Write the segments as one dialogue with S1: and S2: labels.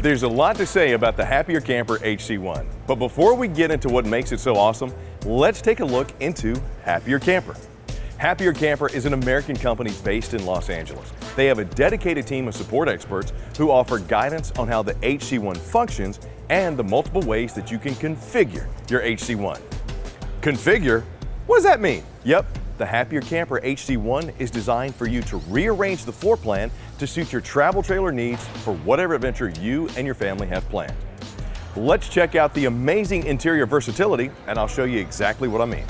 S1: There's a lot to say about the Happier Camper HC1, but before we get into what makes it so awesome, let's take a look into Happier Camper. Happier Camper is an American company based in Los Angeles. They have a dedicated team of support experts who offer guidance on how the HC1 functions and the multiple ways that you can configure your HC1. Configure? What does that mean? Yep, the Happier Camper HC1 is designed for you to rearrange the floor plan to suit your travel trailer needs for whatever adventure you and your family have planned. Let's check out the amazing interior versatility, and I'll show you exactly what I mean.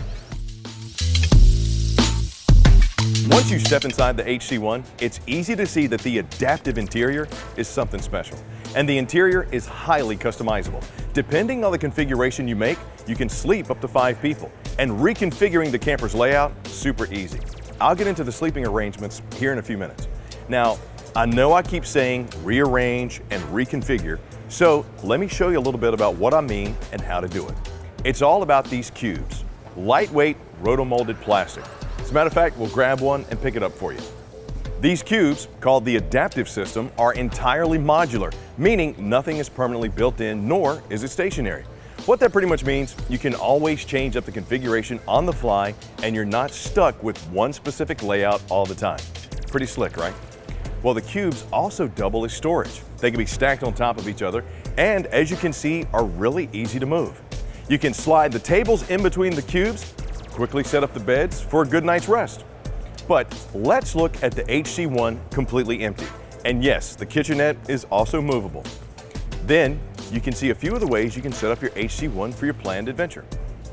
S1: Once you step inside the HC1, it's easy to see that the adaptive interior is something special. And the interior is highly customizable. Depending on the configuration you make, you can sleep up to 5 people. And reconfiguring the camper's layout, super easy. I'll get into the sleeping arrangements here in a few minutes. Now, I know I keep saying rearrange and reconfigure, so let me show you a little bit about what I mean and how to do it. It's all about these cubes, lightweight rotomolded plastic. As a matter of fact, we'll grab one and pick it up for you. These cubes, called the adaptive system, are entirely modular, meaning nothing is permanently built in, nor is it stationary. What that pretty much means, you can always change up the configuration on the fly, and you're not stuck with one specific layout all the time. Pretty slick, right? Well, the cubes also double as storage. They can be stacked on top of each other, and as you can see, are really easy to move. You can slide the tables in between the cubes, quickly set up the beds for a good night's rest. But let's look at the HC1 completely empty. And yes, the kitchenette is also movable. Then you can see a few of the ways you can set up your HC1 for your planned adventure.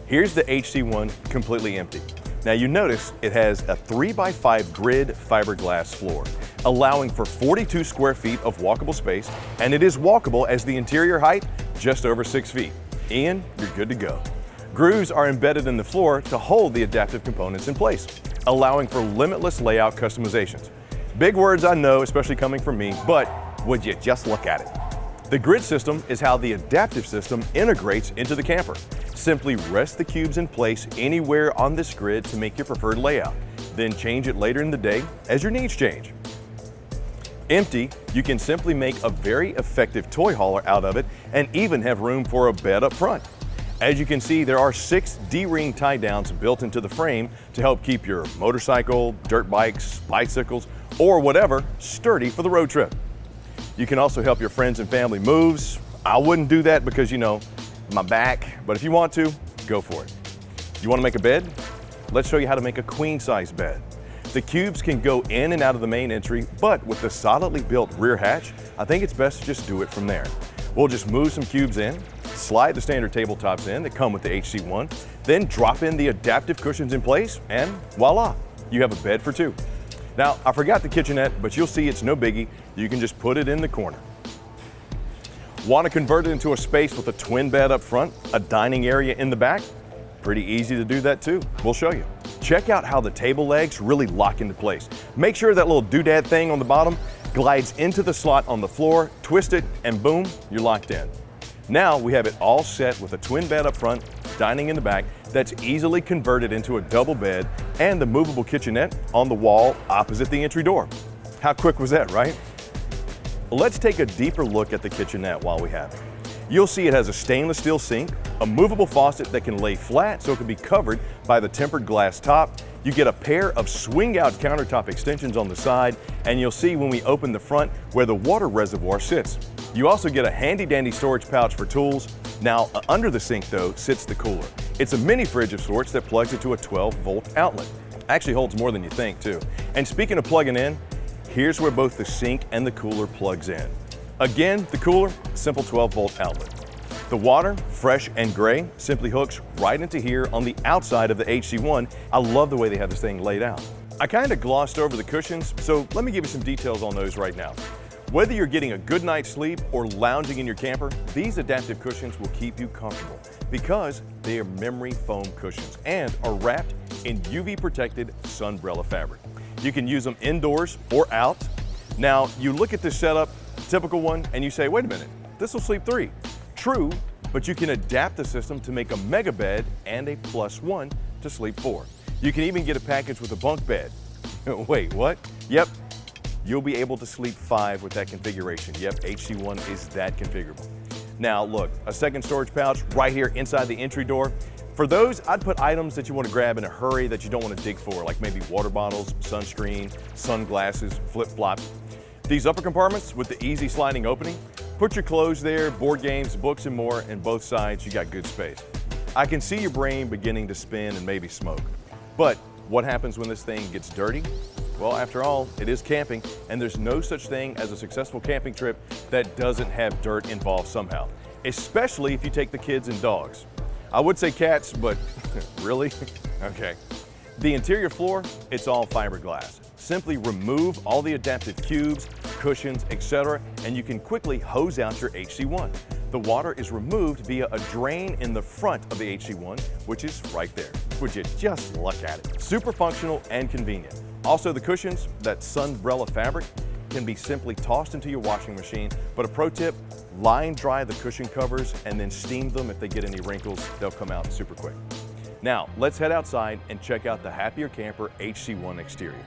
S1: Here's the HC1 completely empty. Now you notice it has a 3x5 grid fiberglass floor, allowing for 42 square feet of walkable space, and it is walkable as the interior height just over 6 feet. Ian, you're good to go. Grooves are embedded in the floor to hold the adaptive components in place, allowing for limitless layout customizations. Big words, I know, especially coming from me, but would you just look at it? The grid system is how the adaptive system integrates into the camper. Simply rest the cubes in place anywhere on this grid to make your preferred layout, then change it later in the day as your needs change. Empty, you can simply make a very effective toy hauler out of it and even have room for a bed up front. As you can see, there are 6 D-ring tie downs built into the frame to help keep your motorcycle, dirt bikes, bicycles, or whatever sturdy for the road trip. You can also help your friends and family moves. I wouldn't do that because, you know, my back, but if you want to, go for it. You want to make a bed? Let's show you how to make a queen size bed. The cubes can go in and out of the main entry, but with the solidly built rear hatch, I think it's best to just do it from there. We'll just move some cubes in, slide the standard tabletops in that come with the HC1, then drop in the adaptive cushions in place, and voila, you have a bed for 2. Now, I forgot the kitchenette, but you'll see it's no biggie. You can just put it in the corner. Want to convert it into a space with a twin bed up front, a dining area in the back? Pretty easy to do that too. We'll show you. Check out how the table legs really lock into place. Make sure that little doodad thing on the bottom glides into the slot on the floor, twist it, and boom, you're locked in. Now we have it all set with a twin bed up front, dining in the back, that's easily converted into a double bed, and the movable kitchenette on the wall opposite the entry door. How quick was that, right? Let's take a deeper look at the kitchenette while we have it. You'll see it has a stainless steel sink, a movable faucet that can lay flat so it can be covered by the tempered glass top. You get a pair of swing-out countertop extensions on the side, and you'll see when we open the front where the water reservoir sits. You also get a handy-dandy storage pouch for tools. Now, under the sink, though, sits the cooler. It's a mini fridge of sorts that plugs into a 12-volt outlet. Actually holds more than you think, too. And speaking of plugging in, here's where both the sink and the cooler plugs in. Again, the cooler, simple 12-volt outlet. The water, fresh and gray, simply hooks right into here on the outside of the HC1. I love the way they have this thing laid out. I kind of glossed over the cushions, so let me give you some details on those right now. Whether you're getting a good night's sleep or lounging in your camper, these adaptive cushions will keep you comfortable because they are memory foam cushions and are wrapped in UV-protected sunbrella fabric. You can use them indoors or out. Now, you look at this setup, typical one, and you say, wait a minute, this will sleep 3. True, but you can adapt the system to make a mega bed and a +1 to sleep 4. You can even get a package with a bunk bed. Wait, what? Yep, You'll be able to sleep 5 with that configuration. Yep, HC1 is that configurable. Now look, a second storage pouch right here inside the entry door. For those, I'd put items that you want to grab in a hurry that you don't want to dig for, like maybe water bottles, sunscreen, sunglasses, flip-flops. These upper compartments with the easy sliding opening, put your clothes there, board games, books, and more, and both sides you got good space. I can see your brain beginning to spin and maybe smoke. But what happens when this thing gets dirty? Well, after all, it is camping, and there's no such thing as a successful camping trip that doesn't have dirt involved somehow, especially if you take the kids and dogs. I would say cats, but really? Okay. The interior floor, it's all fiberglass. Simply remove all the adaptive cubes, cushions, etc., and you can quickly hose out your HC1. The water is removed via a drain in the front of the HC1, which is right there. Would you just look at it? Super functional and convenient. Also, the cushions, that sunbrella fabric, can be simply tossed into your washing machine, but a pro tip, line dry the cushion covers and then steam them. If they get any wrinkles, they'll come out super quick. Now, let's head outside and check out the Happier Camper HC1 exterior.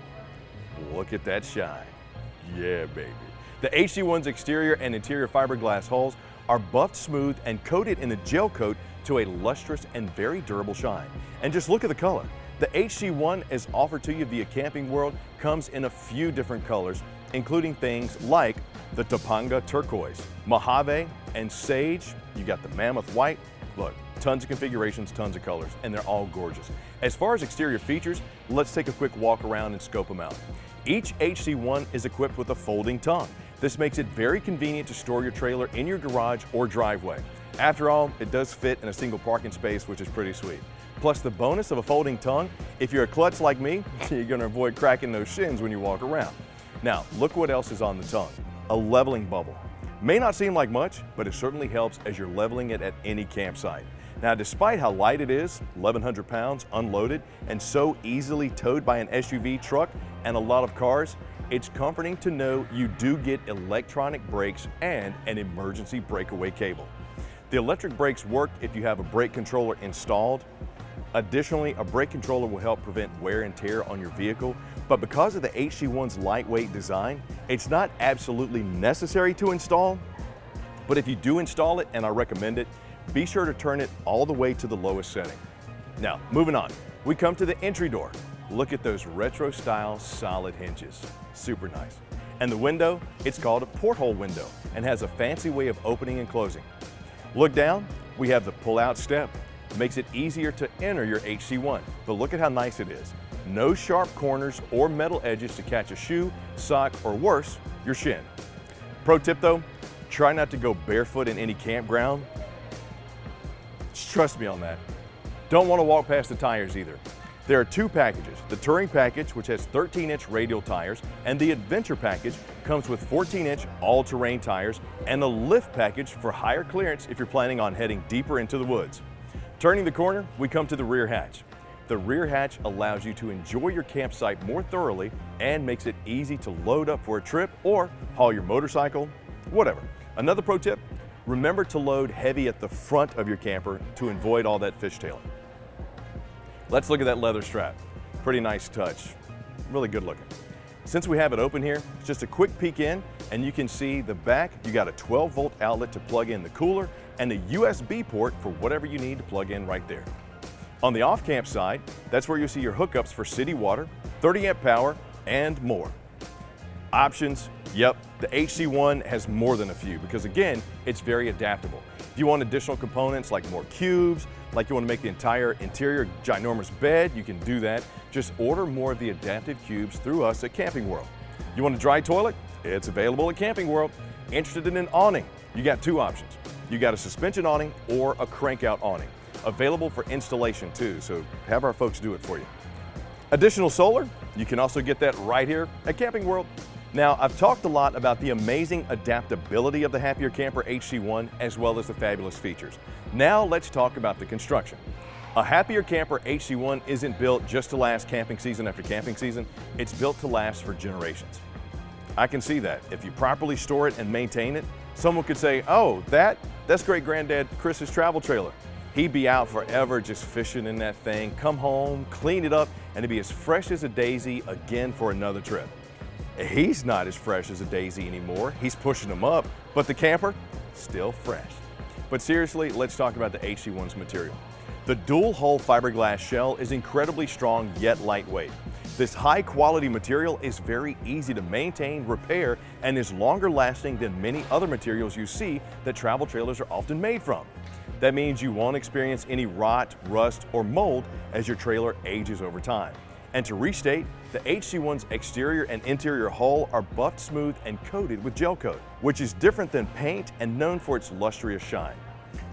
S1: Look at that shine. Yeah, baby. The HC1's exterior and interior fiberglass hulls are buffed smooth and coated in a gel coat to a lustrous and very durable shine. And just look at the color. The HC1, as offered to you via Camping World, comes in a few different colors, including things like the Topanga turquoise, Mojave, and sage. You got the mammoth white. Look, tons of configurations, tons of colors, and they're all gorgeous. As far as exterior features, let's take a quick walk around and scope them out. Each HC1 is equipped with a folding tongue. This makes it very convenient to store your trailer in your garage or driveway. After all, it does fit in a single parking space, which is pretty sweet. Plus the bonus of a folding tongue, if you're a klutz like me, you're gonna avoid cracking those shins when you walk around. Now, look what else is on the tongue. A leveling bubble. May not seem like much, but it certainly helps as you're leveling it at any campsite. Now, despite how light it is, 1,100 pounds unloaded, and so easily towed by an SUV, truck, and a lot of cars, it's comforting to know you do get electronic brakes and an emergency breakaway cable. The electric brakes work if you have a brake controller installed. Additionally, a brake controller will help prevent wear and tear on your vehicle, but because of the HC1's lightweight design, it's not absolutely necessary to install, but if you do install it, and I recommend it, be sure to turn it all the way to the lowest setting. Now, moving on, we come to the entry door. Look at those retro style solid hinges, super nice. And the window, it's called a porthole window and has a fancy way of opening and closing. Look down, we have the pull-out step. Makes it easier to enter your HC1, but look at how nice it is. No sharp corners or metal edges to catch a shoe, sock, or worse, your shin. Pro tip though, try not to go barefoot in any campground. Just trust me on that. Don't want to walk past the tires either. There are two packages. The Touring package, which has 13-inch radial tires, and the Adventure package comes with 14-inch all-terrain tires, and a Lift package for higher clearance if you're planning on heading deeper into the woods. Turning the corner, we come to the rear hatch. The rear hatch allows you to enjoy your campsite more thoroughly and makes it easy to load up for a trip or haul your motorcycle, whatever. Another pro tip, remember to load heavy at the front of your camper to avoid all that fishtailing. Let's look at that leather strap. Pretty nice touch, really good looking. Since we have it open here, it's just a quick peek in and you can see the back, you got a 12-volt outlet to plug in the cooler and a USB port for whatever you need to plug in right there. On the off-camp side, that's where you'll see your hookups for city water, 30-amp power, and more. Options, yep, the HC1 has more than a few because again, it's very adaptable. If you want additional components like more cubes, like you want to make the entire interior ginormous bed, you can do that. Just order more of the adaptive cubes through us at Camping World. You want a dry toilet? It's available at Camping World. Interested in an awning? You got two options. You got a suspension awning or a crank-out awning. Available for installation too, so have our folks do it for you. Additional solar, you can also get that right here at Camping World. Now, I've talked a lot about the amazing adaptability of the Happier Camper HC1 as well as the fabulous features. Now let's talk about the construction. A Happier Camper HC1 isn't built just to last camping season after camping season, it's built to last for generations. I can see that. If you properly store it and maintain it, someone could say, oh, that's great granddad Chris's travel trailer. He'd be out forever just fishing in that thing, come home, clean it up, and it'd be as fresh as a daisy again for another trip. He's not as fresh as a daisy anymore. He's pushing them up, but the camper, still fresh. But seriously, let's talk about the HC1's material. The dual-hull fiberglass shell is incredibly strong yet lightweight. This high-quality material is very easy to maintain, repair, and is longer lasting than many other materials you see that travel trailers are often made from. That means you won't experience any rot, rust, or mold as your trailer ages over time. And to restate, the HC1's exterior and interior hull are buffed smooth and coated with gel coat, which is different than paint and known for its lustrous shine.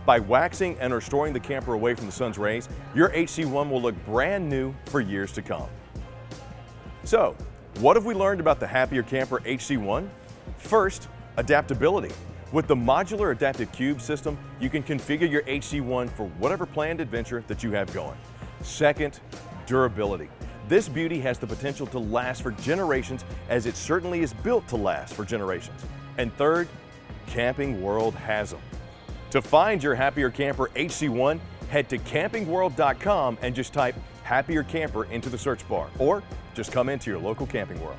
S1: By waxing and restoring the camper away from the sun's rays, your HC1 will look brand new for years to come. So, what have we learned about the Happier Camper HC1? First, adaptability. With the modular adaptive cube system, you can configure your HC1 for whatever planned adventure that you have going. Second, durability. This beauty has the potential to last for generations, as it certainly is built to last for generations. And third, Camping World has them. To find your Happier Camper HC1, head to campingworld.com and just type Happier Camper into the search bar, or just come into your local Camping World.